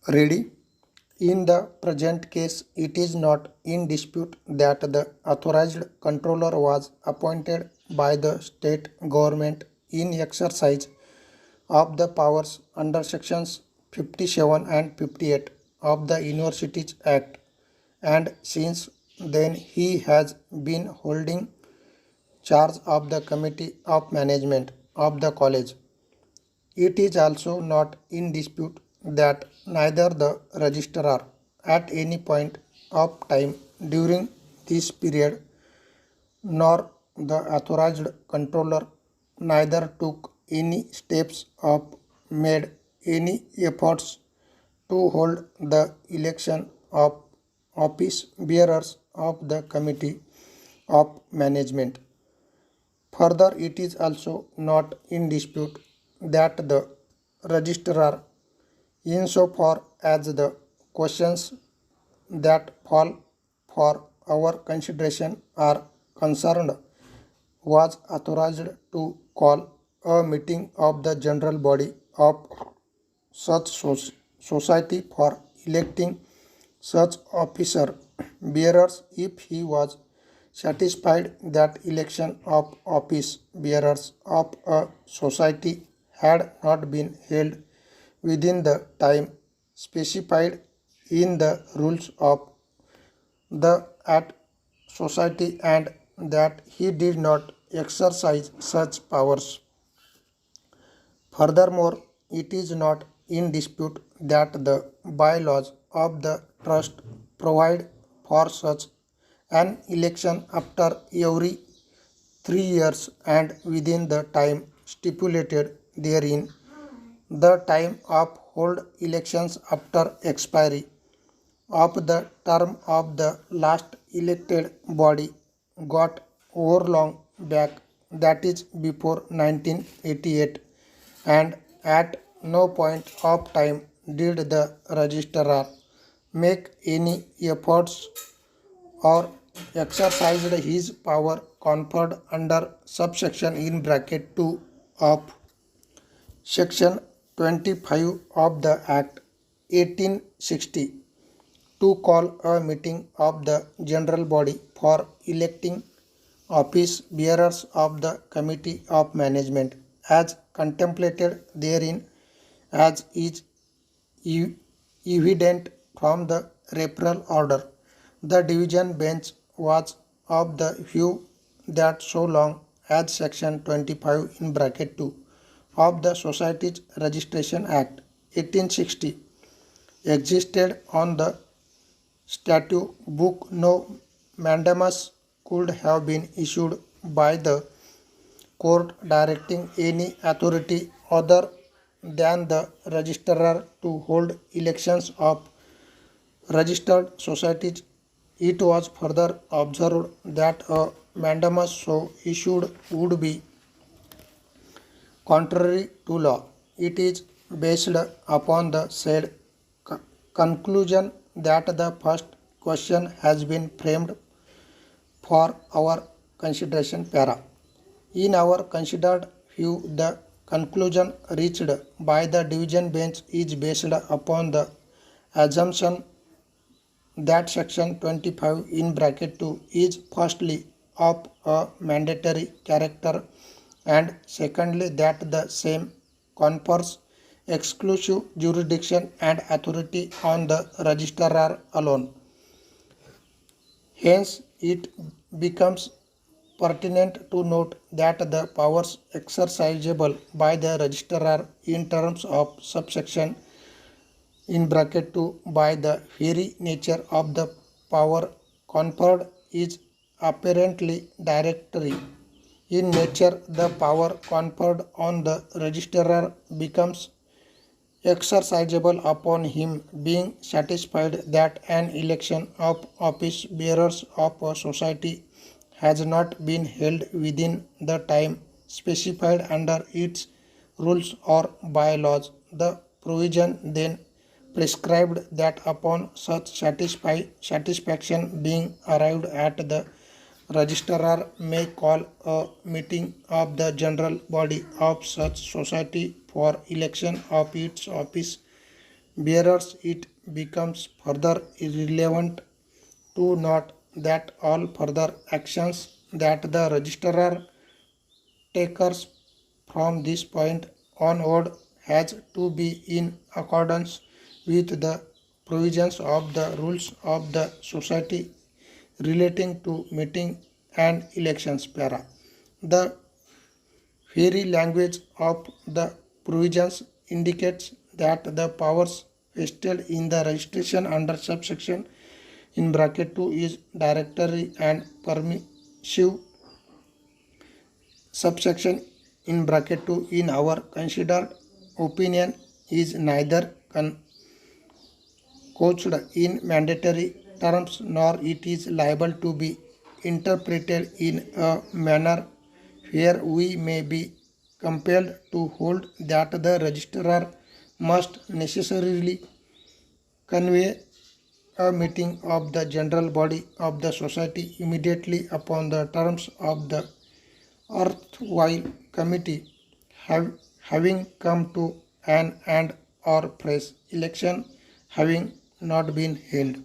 Ready? In the present case, it is not in dispute that the authorized controller was appointed by the state government in exercise of the powers under sections 57 and 58 of the Universities Act, and since then he has been holding charge of the committee of management of the college. It is also not in dispute that neither the registrar at any point of time during this period nor the authorized controller neither took any steps or made any efforts to hold the election of office bearers of the committee of management. Further, it is also not in dispute that the registrar, insofar as the questions that fall for our consideration are concerned, was authorized to call a meeting of the general body of such society for electing such officer bearers if he was satisfied that election of office bearers of a society had not been held within the time specified in the rules of the at society and that he did not exercise such powers. Furthermore, it is not in dispute that the bylaws of the trust provide for such an election after every 3 years and within the time stipulated therein. The time of hold elections after expiry of the term of the last elected body got over long back, that is before 1988, and at no point of time did the registrar make any efforts or exercised his power conferred under subsection in bracket 2 of section 25 of the Act 1860 to call a meeting of the general body for electing office bearers of the committee of management as contemplated therein, as is evident from the referral order. The division bench was of the view that so long as section 25 in bracket 2 of the Societies Registration Act 1860 existed on the statute book, no mandamus could have been issued by the court directing any authority other than the registrar to hold elections of registered societies. It was further observed that a mandamus so issued would be contrary to law. It is based upon the said conclusion that the first question has been framed for our consideration para. In our considered view, the conclusion reached by the division bench is based upon the assumption that section 25 in bracket 2 is firstly of a mandatory character and secondly that the same confers exclusive jurisdiction and authority on the registrar alone. Hence, it becomes pertinent to note that the powers exercisable by the registrar in terms of subsection in bracket 2 by the very nature of the power conferred is apparently directory. In nature, the power conferred on the registrar becomes exercisable upon him being satisfied that an election of office bearers of a society has not been held within the time specified under its rules or bylaws. The provision then prescribed that upon such satisfaction being arrived at, the registrar may call a meeting of the general body of such society for election of its office bearers, it becomes further irrelevant to note that all further actions that the registrar takes from this point onward has to be in accordance with the provisions of the rules of the society relating to meeting and elections. Para. The very language of the provisions indicates that the powers vested in the registration under subsection in bracket 2 is directory and permissive. Subsection in bracket 2 in our considered opinion is neither couched in mandatory terms nor it is liable to be interpreted in a manner where we may be compelled to hold that the registrar must necessarily convey a meeting of the general body of the society immediately upon the terms of the erstwhile committee having come to an end or fresh election having not been held.